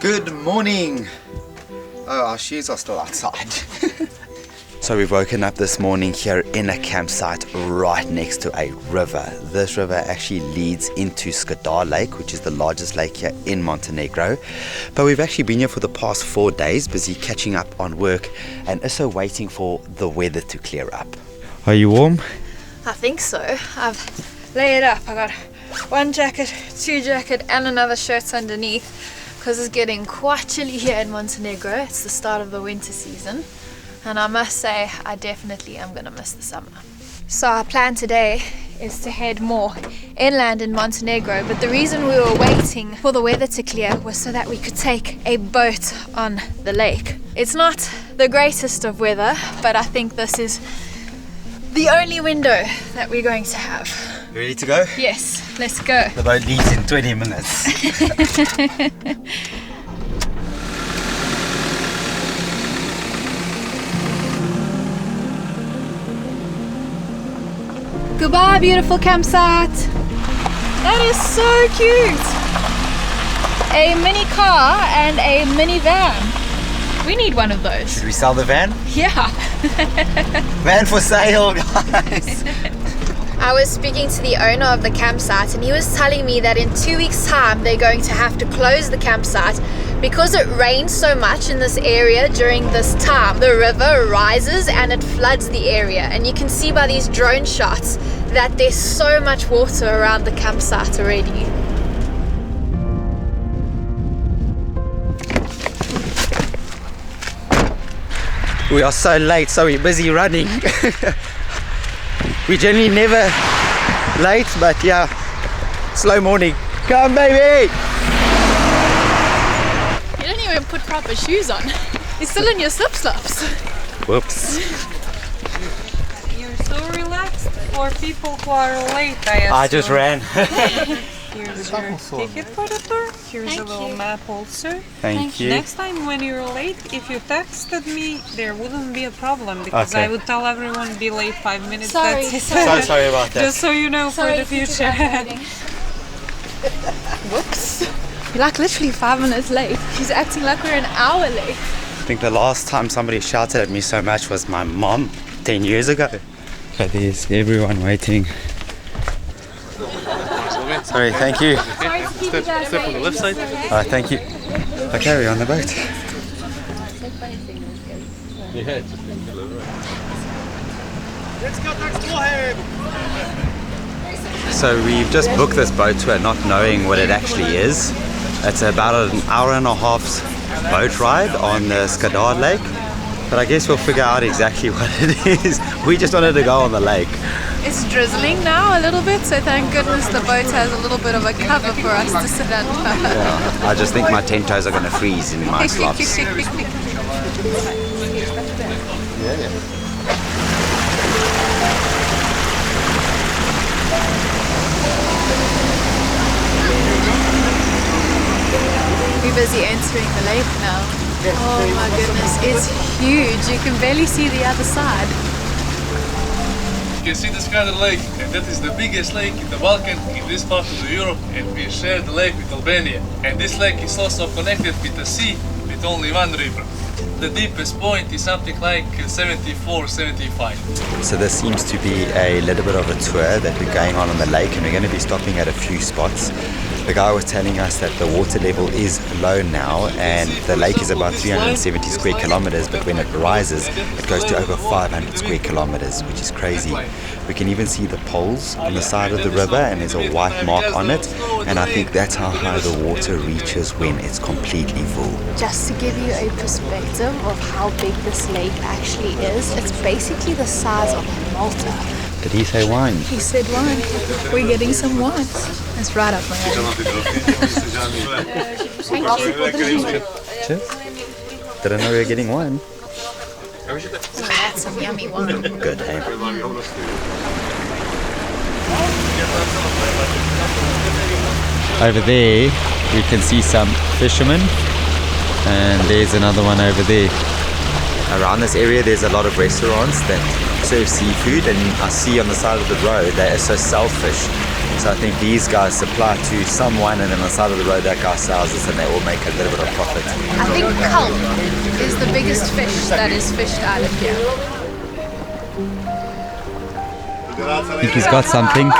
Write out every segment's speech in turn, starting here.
Good morning. Oh, our shoes are still outside. So we've woken up this morning here in a campsite right next to a river. This river actually leads into Skodra Lake, which is the largest lake here in Montenegro. But we've actually been here for the past 4 days, busy catching up on work and also waiting for the weather to clear up. Are you warm? I think so. I've layered up. I got one jacket, two jacket and another shirt underneath because it's getting quite chilly here in Montenegro. It's the start of the winter season. And I must say, I definitely am going to miss the summer. So our plan today is to head more inland in Montenegro, but the reason we were waiting for the weather to clear was so that we could take a boat on the lake. It's not the greatest of weather, but I think this is the only window that we're going to have. You ready to go? Yes, let's go. The boat leaves in 20 minutes. Goodbye, beautiful campsite. That is so cute. A mini car and a mini van. We need one of those. Should we sell the van? Yeah. Van for sale, guys. I was speaking to the owner of the campsite and he was telling me that in 2 weeks' time they're going to have to close the campsite because it rains so much in this area during this time. The river rises and it floods the area, and you can see by these drone shots that there's so much water around the campsite already. We are so late, so we're busy running. We generally never late, but yeah, slow morning. Come, baby! You didn't even put proper shoes on. You're still in your slip-slops. Whoops. You're so relaxed for people who are late, I just ran. Here's your ticket for the tour. Here's a little map also. Thank you. Next time when you're late, if you texted me, there wouldn't be a problem because Okay. I would tell everyone be late 5 minutes. Sorry, That's it. So sorry about that. Just so you know for the future. Whoops. You're like literally 5 minutes late. She's acting like we're an hour late. I think the last time somebody shouted at me so much was my mom 10 years ago. But there's everyone waiting. Sorry, thank you. Sorry to keep you guys Step on the left side. Alright, thank you. Okay, we're on the boat. So we've just booked this boat tour not knowing what it actually is. It's about an hour and a half's boat ride on the Skodra Lake. But I guess we'll figure out exactly what it is. We just wanted to go on the lake. It's drizzling now a little bit, so thank goodness the boat has a little bit of a cover for us to sit under. Yeah, I just think my 10 toes are going to freeze in my slops. We're busy entering the lake now. Oh my goodness, it's huge. You can barely see the other side. You can see the Skodra Lake, and that is the biggest lake in the Balkans, in this part of Europe, and we share the lake with Albania. And this lake is also connected with the sea with only one river. The deepest point is something like 74, 75. So this seems to be a little bit of a tour that we're going on the lake, and we're going to be stopping at a few spots. The guy was telling us that the water level is low now and the lake is about 370 square kilometers, but when it rises it goes to over 500 square kilometers, which is crazy. We can even see the poles on the side of the river and there's a white mark on it, and I think that's how high the water reaches when it's completely full. Just to give you a perspective of how big this lake actually is, it's basically the size of Malta. Did he say wine? He said wine. We're getting some wine. That's right up my alley. Cheers. Didn't know we were getting wine. That's some yummy wine. Good, hey? Over there we can see some fishermen, and there's another one over there. Around this area there's a lot of restaurants that serve seafood, and I see on the side of the road they also sell fish. So I think these guys supply to someone, and then on the side of the road that guy sells it, and they all make a little bit of profit. I think kelp is the biggest fish that is fished out of here. I think he's got something.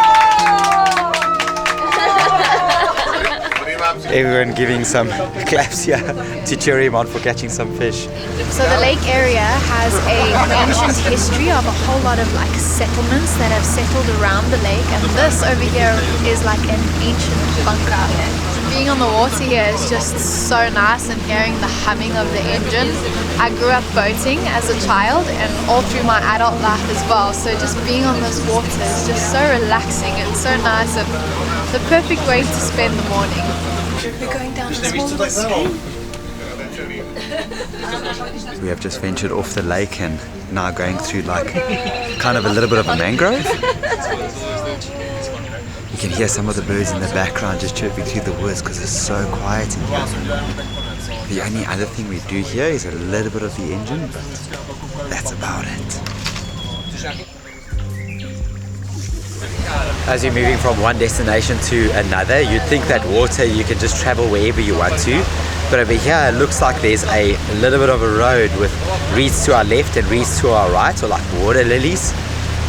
Everyone giving some claps here to cheer him on for catching some fish. So the lake area has an ancient history of a whole lot of like settlements that have settled around the lake, and this over here is like an ancient bunker. Being on the water here is just so nice, and hearing the humming of the engine. I grew up boating as a child and all through my adult life as well, so just being on this water is just so relaxing and so nice, and the perfect way to spend the morning. We're going down a small little stream. We have just ventured off the lake and now going through like kind of a little bit of a mangrove. You can hear some of the birds in the background just chirping through the woods because it's so quiet in here. The only other thing we do here is a little bit of the engine, but that's about it. As you're moving from one destination to another, you'd think that water you can just travel wherever you want to, but over here it looks like there's a little bit of a road with reeds to our left and reeds to our right, or like water lilies,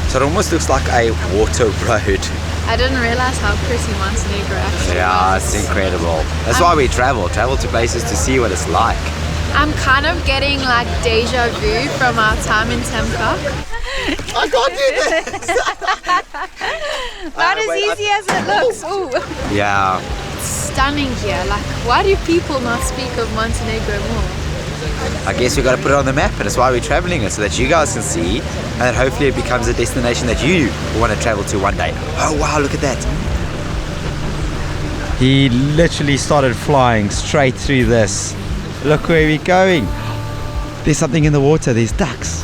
so it almost looks like a water road. I didn't realize how pretty Montenegro actually Yeah, was. it's incredible. That's why we travel to places to see what it's like. I'm kind of getting like deja vu from our time in Tampa. I can't do this! Not as easy as it looks. Ooh. Yeah. It's stunning here. Like, why do people not speak of Montenegro more? I guess we got to put it on the map, and that's why we're traveling it, so that you guys can see, and then hopefully it becomes a destination that you want to travel to one day. Oh wow, look at that. He literally started flying straight through this. Look where we're going. There's something in the water, there's ducks.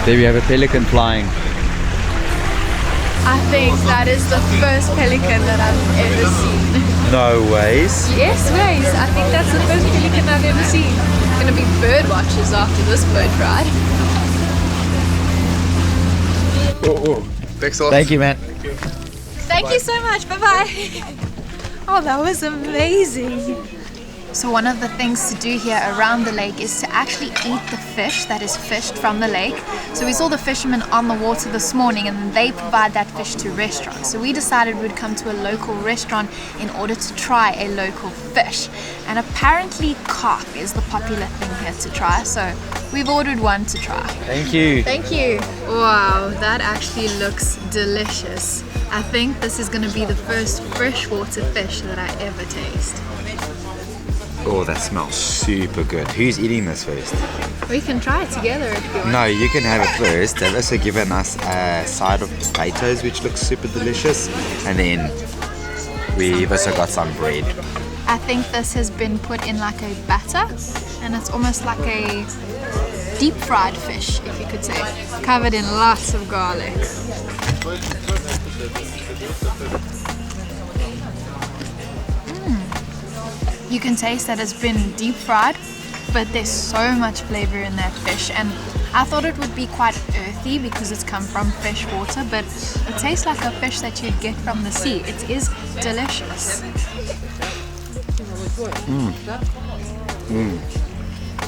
There we have a pelican flying. I think that is the first pelican that I've ever seen. No ways. Yes, ways. I think that's the first pelican I've ever seen. Gonna be bird watchers after this boat ride. Thanks a lot. Thank you, man. Thank you so much. Bye-bye. Oh, that was amazing. So one of the things to do here around the lake is to actually eat the fish that is fished from the lake. So we saw the fishermen on the water this morning, and they provide that fish to restaurants. So we decided we'd come to a local restaurant in order to try a local fish. And apparently carp is the popular thing here to try. So we've ordered one to try. Thank you. Thank you. Wow, that actually looks delicious. I think this is going to be the first freshwater fish that I ever taste. Oh, that smells super good. Who's eating this first? We can try it together if you want. No, you can have it first. They've also given us a side of potatoes, which looks super delicious. And then we've also got some bread. I think this has been put in like a batter, and it's almost like a deep fried fish, if you could say. Covered in lots of garlic. You can taste that it's been deep fried, but there's so much flavor in that fish, and I thought it would be quite earthy because it's come from fresh water, but it tastes like a fish that you'd get from the sea. It is delicious.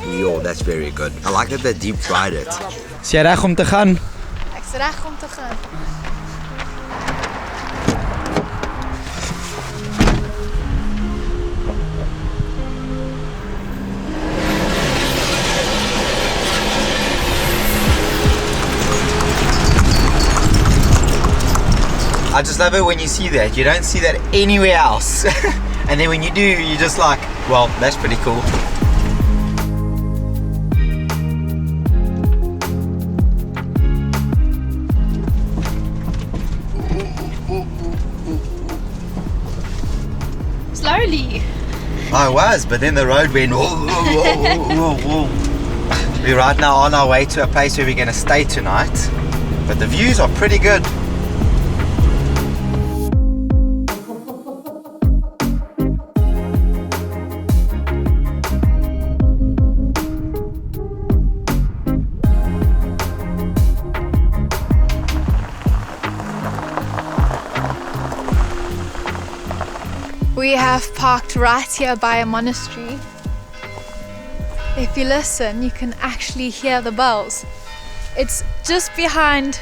Yo, that's very good. I like that they deep fried it. Is jy reg om te gaan? Ek's reg om te gaan. I just love it when you see that. You don't see that anywhere else. And then when you do, you're just like, well, that's pretty cool. Slowly. I was, but then the road went whoa, whoa, whoa, whoa, whoa. We're right now on our way to a place where we're going to stay tonight. But the views are pretty good. We have parked right here by a monastery. If you listen, you can actually hear the bells. It's just behind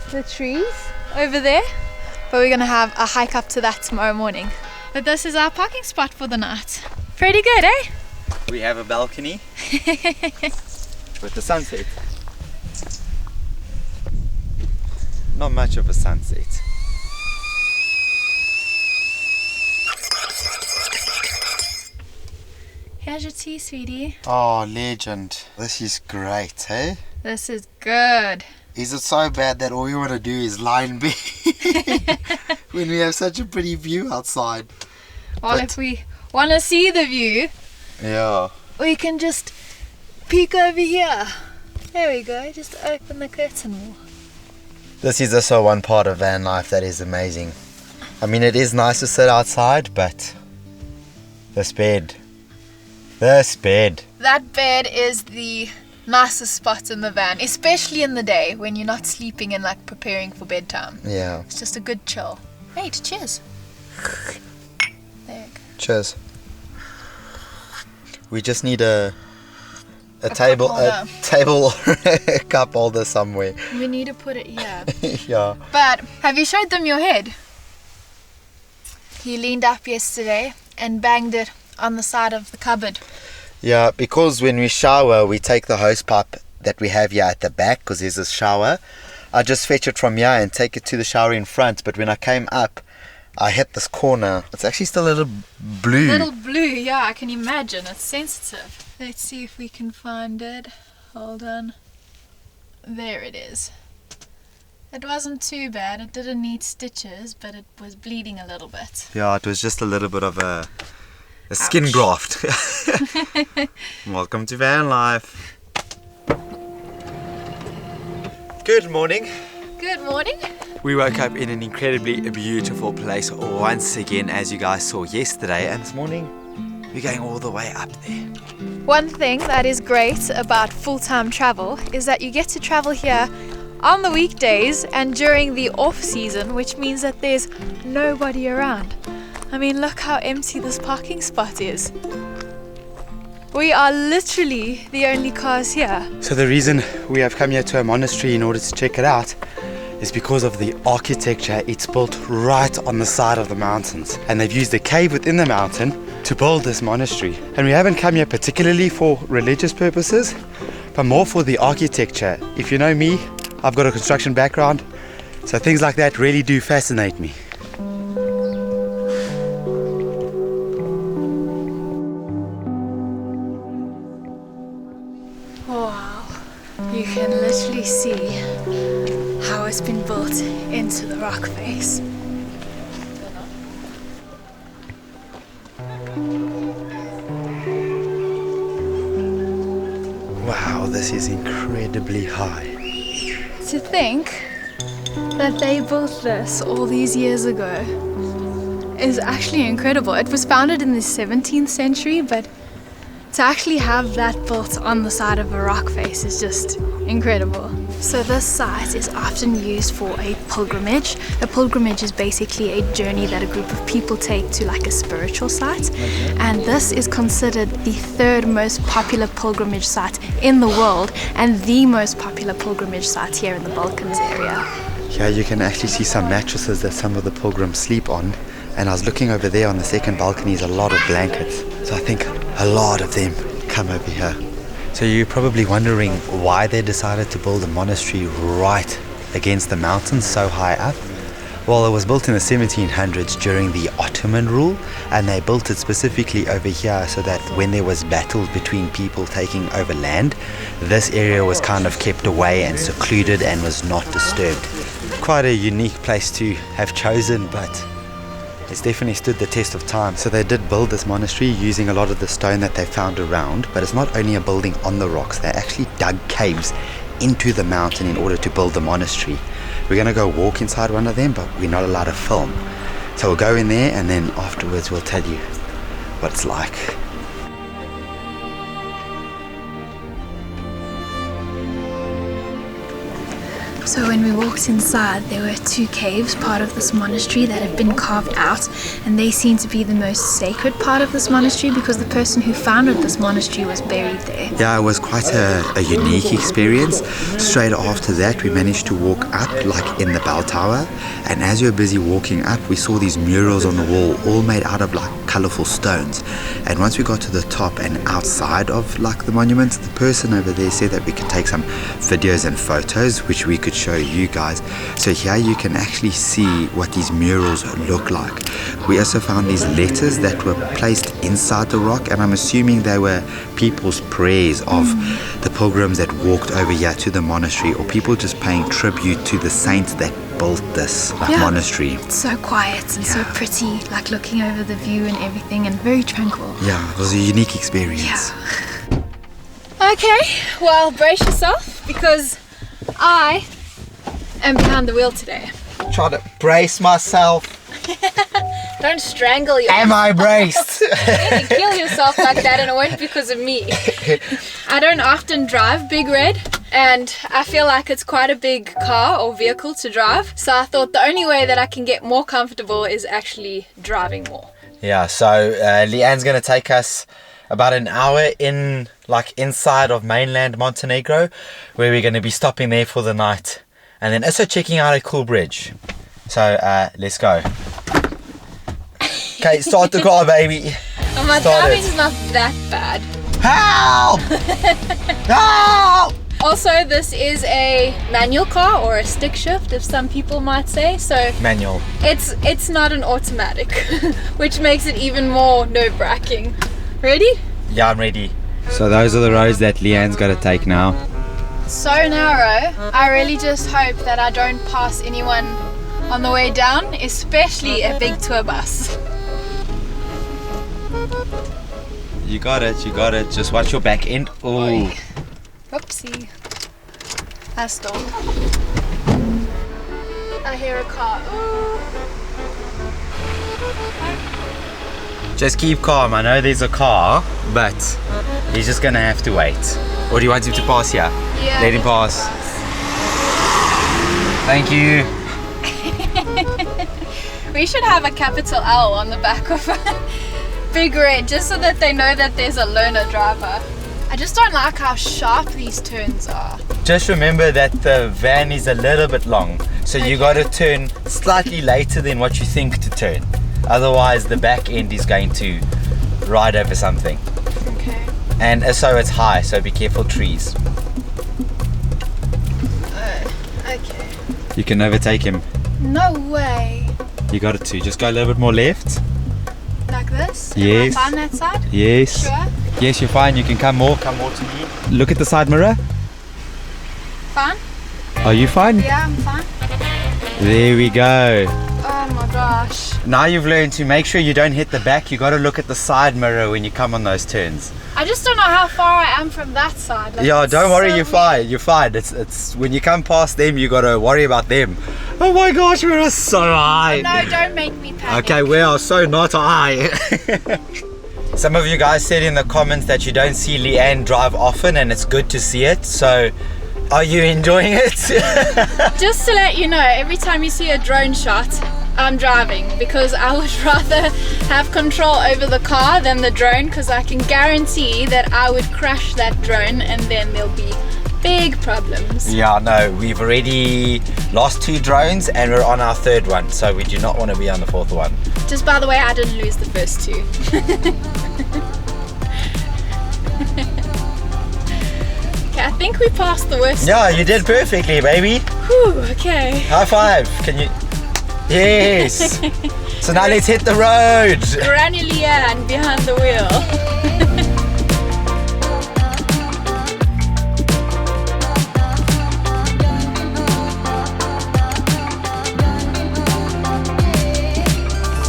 the trees over there, but we're gonna have a hike up to that tomorrow morning. But this is our parking spot for the night. Pretty good, eh? We have a balcony with the sunset. Not much of a sunset. Here's your tea, sweetie. Oh, legend. This is great, eh? This is good. Is it so bad that all we want to do is lie in bed when we have such a pretty view outside? Well, if we want to see the view, Yeah. we can just peek over here. There we go, just open the curtain more. This is also one part of van life that is amazing. I mean, it is nice to sit outside, but this bed. That bed is the nicest spot in the van, especially in the day when you're not sleeping and like preparing for bedtime. Yeah. It's just a good chill. Mate, cheers. There you go. Cheers. We just need a table or a cup holder somewhere. We need to put it here. Yeah. But have you showed them your head? He leaned up yesterday and banged it on the side of the cupboard. Yeah, because when we shower, we take the hose pipe that we have here at the back, because there's a shower. I just fetch it from here and take it to the shower in front. But when I came up, I hit this corner. It's actually still a little blue. Little blue, yeah, I can imagine. It's sensitive. Let's see if we can find it. Hold on. There it is. It wasn't too bad. It didn't need stitches, but it was bleeding a little bit. Yeah, it was just a little bit of a skin graft. Welcome to van life. Good morning. Good morning. We woke up in an incredibly beautiful place once again, as you guys saw yesterday, and this morning we're going all the way up there. One thing that is great about full-time travel is that you get to travel here on the weekdays and during the off-season, which means that there's nobody around. I mean, look how empty this parking spot is. We are literally the only cars here. So the reason we have come here to a monastery in order to check it out is because of the architecture. It's built right on the side of the mountains, and they've used a cave within the mountain to build this monastery. And we haven't come here particularly for religious purposes, but more for the architecture. If you know me, I've got a construction background, so things like that really do fascinate me. Wow, you can literally see how it's been built into the rock face. Wow, this is incredibly high. To think that they built this all these years ago is actually incredible. It was founded in the 17th century, but to actually have that built on the side of a rock face is just incredible. So this site is often used for a pilgrimage. A pilgrimage is basically a journey that a group of people take to like a spiritual site. And this is considered the third most popular pilgrimage site in the world and the most popular pilgrimage site here in the Balkans area. Here you can actually see some mattresses that some of the pilgrims sleep on. And I was looking over there on the second balcony, a lot of blankets. So I think a lot of them come over here. So you're probably wondering why they decided to build a monastery right against the mountains so high up. Well, it was built in the 1700s during the Ottoman rule, and they built it specifically over here so that when there was battles between people taking over land, this area was kind of kept away and secluded and was not disturbed. Quite a unique place to have chosen, but it's definitely stood the test of time. So they did build this monastery using a lot of the stone that they found around, but it's not only a building on the rocks, they actually dug caves into the mountain in order to build the monastery. We're going to go walk inside one of them, but we're not allowed to film. So we'll go in there and then afterwards we'll tell you what it's like. So when we walked inside, there were 2 caves, part of this monastery, that had been carved out, and they seem to be the most sacred part of this monastery because the person who founded this monastery was buried there. Yeah, it was quite a unique experience. Straight after that, we managed to walk up, like in the bell tower, and as we were busy walking up, we saw these murals on the wall, all made out of like colourful stones. And once we got to the top and outside of like the monument, the person over there said that we could take some videos and photos, which we could show you guys. So here you can actually see what these murals look like. We also found these letters that were placed inside the rock, and I'm assuming they were people's prayers of the pilgrims that walked over here to the monastery, or people just paying tribute to the saints that built this monastery. It's so quiet and so pretty, like looking over the view and everything, and very tranquil. Yeah, it was a unique experience. Yeah. Okay, well, brace yourself because I am behind the wheel today. Try to brace myself. Don't strangle yourself. Am I braced? You need to kill yourself like that, and it won't be because of me. I don't often drive Big Red, and I feel like it's quite a big car or vehicle to drive. So I thought the only way that I can get more comfortable is actually driving more. Yeah, so Leanne's going to take us about an hour in, like inside of mainland Montenegro, where we're going to be stopping there for the night, and then also checking out a cool bridge. So let's go. Okay, start the car, baby. And my driving's not that bad. Help! Help! Also, this is a manual car, or a stick shift, if some people might say. So Manual. it's not an automatic, which makes it even more nerve-wracking. Ready? Yeah, I'm ready. So those are the roads that Leanne's got to take now. So narrow. I really just hope that I don't pass anyone on the way down, especially a big tour bus. You got it, you got it. Just watch your back end. Oh. Whoopsie. I stalled. I hear a car. Ooh. Just keep calm. I know there's a car, but he's just gonna have to wait. Or do you want him to pass here? Yeah. Let him pass. Thank you. We should have a capital L on the back of a Big Red, just so that they know that there's a learner driver. I just don't like how sharp these turns are. Just remember that the van is a little bit long, so you got to turn slightly later than what you think to turn. Otherwise the back end is going to ride over something. Okay. And so it's high, so be careful trees. Okay. You can overtake him. No way. You got it too. Just go a little bit more left. Like this? Yes. Am I fine that side? Yes. Sure? Yes, you're fine. You can come more to me. Look at the side mirror. Fine? Are you fine? Yeah, I'm fine. There we go. Oh my gosh. Now you've learned to make sure you don't hit the back. You got to look at the side mirror when you come on those turns. I just don't know how far I am from that side. Like, Yeah, don't worry, so you're fine. You're fine. It's when you come past them, you got to worry about them. Oh my gosh, we are so high. No, don't make me panic. Okay, we are so not high. Some of you guys said in the comments that you don't see Leanne drive often, and it's good to see it. So, are you enjoying it? Just to let you know, every time you see a drone shot, I'm driving, because I would rather have control over the car than the drone, because I can guarantee that I would crash that drone and then there'll be big problems. Yeah, no, we've already lost 2 drones and we're on our 3rd one, so we do not want to be on the 4th one. Just by the way, I didn't lose the first 2. Okay, I think we passed the worst. Yeah, you did perfectly, baby. Whew, okay. High five. Can you? Yes. So now let's hit the road. Granny Leanne behind the wheel.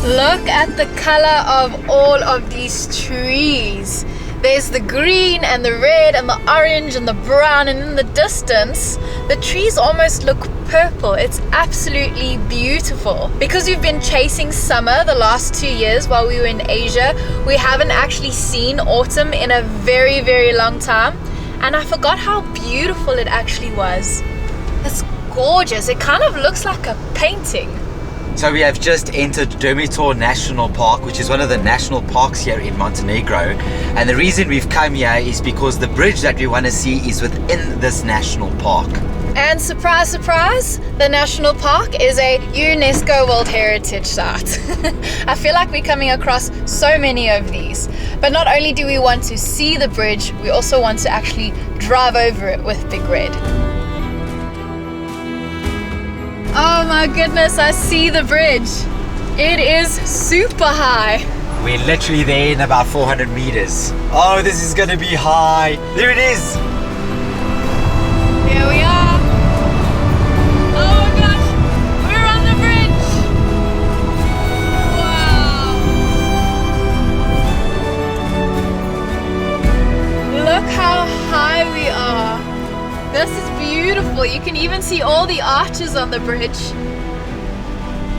Look at the color of all of these trees. There's the green and the red and the orange and the brown, and in the distance the trees almost look purple. It's absolutely beautiful. Because we've been chasing summer the last 2 years while we were in Asia, we haven't actually seen autumn in a very, very long time, and I forgot how beautiful it actually was. It's gorgeous. It kind of looks like a painting. So we have just entered Đurđevića National Park, which is one of the national parks here in Montenegro. And the reason we've come here is because the bridge that we want to see is within this national park. And surprise, surprise, the national park is a UNESCO World Heritage Site. I feel like we're coming across so many of these. But not only do we want to see the bridge, we also want to actually drive over it with Big Red. Oh my goodness, I see the bridge. It is super high. We're literally there in about 400 meters. Oh, this is gonna be high. There it is. Here we are. Oh my gosh, we're on the bridge. Wow. Look how high we are. This is beautiful. You can even see all the arches on the bridge.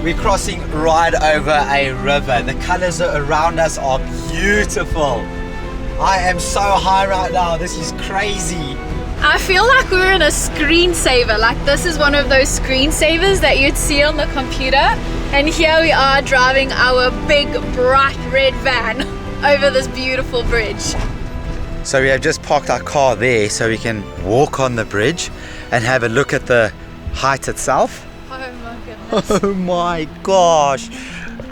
We're crossing right over a river. The colors around us are beautiful. I am so high right now. This is crazy. I feel like we're in a screensaver. Like this is one of those screensavers that you'd see on the computer. And here we are driving our big bright red van over this beautiful bridge. So we have just parked our car there so we can walk on the bridge and have a look at the height itself. Oh my goodness. Oh my gosh.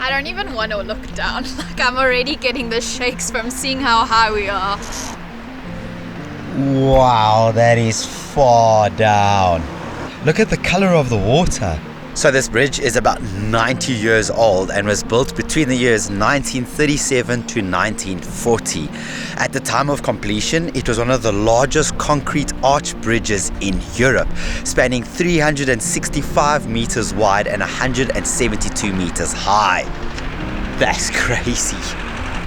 I don't even want to look down. Like I'm already getting the shakes from seeing how high we are. Wow, that is far down. Look at the color of the water. So this bridge is about 90 years old and was built between the years 1937 to 1940. At the time of completion, it was one of the largest concrete arch bridges in Europe, spanning 365 meters wide and 172 meters high. That's crazy.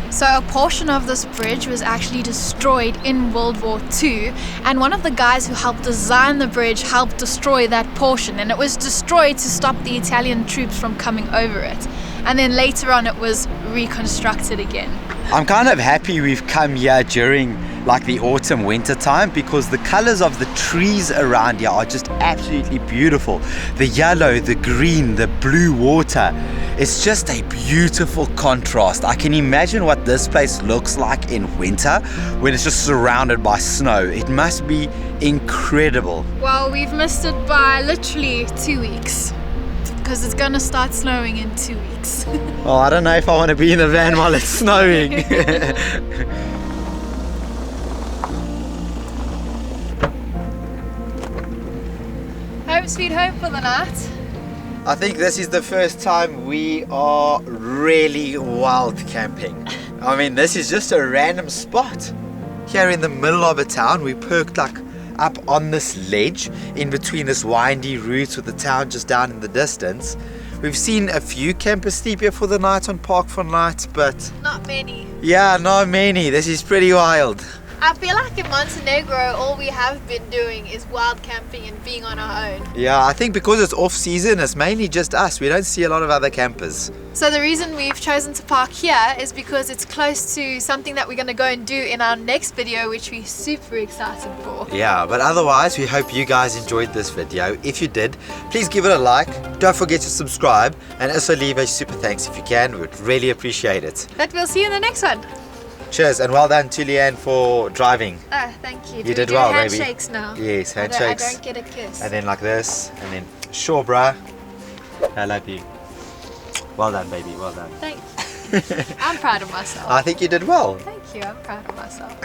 So a portion of this bridge was actually destroyed in World War II, and one of the guys who helped design the bridge helped destroy that portion, and it was destroyed to stop the Italian troops from coming over it. And then later on it was reconstructed again. I'm kind of happy we've come here during like the autumn winter time because the colors of the trees around here are just absolutely beautiful. The yellow, the green, the blue water. It's just a beautiful contrast. I can imagine what this place looks like in winter when it's just surrounded by snow. It must be incredible. Well, we've missed it by literally 2 weeks because it's gonna start snowing in 2 weeks. Well, I don't know if I want to be in the van while it's snowing. Home sweet home for the night. I think this is the first time we are really wild camping. I mean, this is just a random spot. Here in the middle of a town, we perked like up on this ledge in between this windy route with the town just down in the distance. We've seen a few campers sleep here for the night on Park for Night, but Not many. yeah, not many. This is pretty wild. I feel like in Montenegro, all we have been doing is wild camping and being on our own. Yeah, I think because it's off season, it's mainly just us. We don't see a lot of other campers. So the reason we've chosen to park here is because it's close to something that we're going to go and do in our next video, which we're super excited for. Yeah, but otherwise, we hope you guys enjoyed this video. If you did, please give it a like. Don't forget to subscribe and also leave a super thanks if you can. We would really appreciate it. But we'll see you in the next one. Cheers, and well done to Leanne for driving. Oh, thank you. You did well, baby. Handshakes now. Yes, I handshakes. don't get a kiss. And then like this, and then sure, bruh. I love you. Well done, baby. Well done. Thank you. I'm proud of myself. I think you did well. Thank you. I'm proud of myself.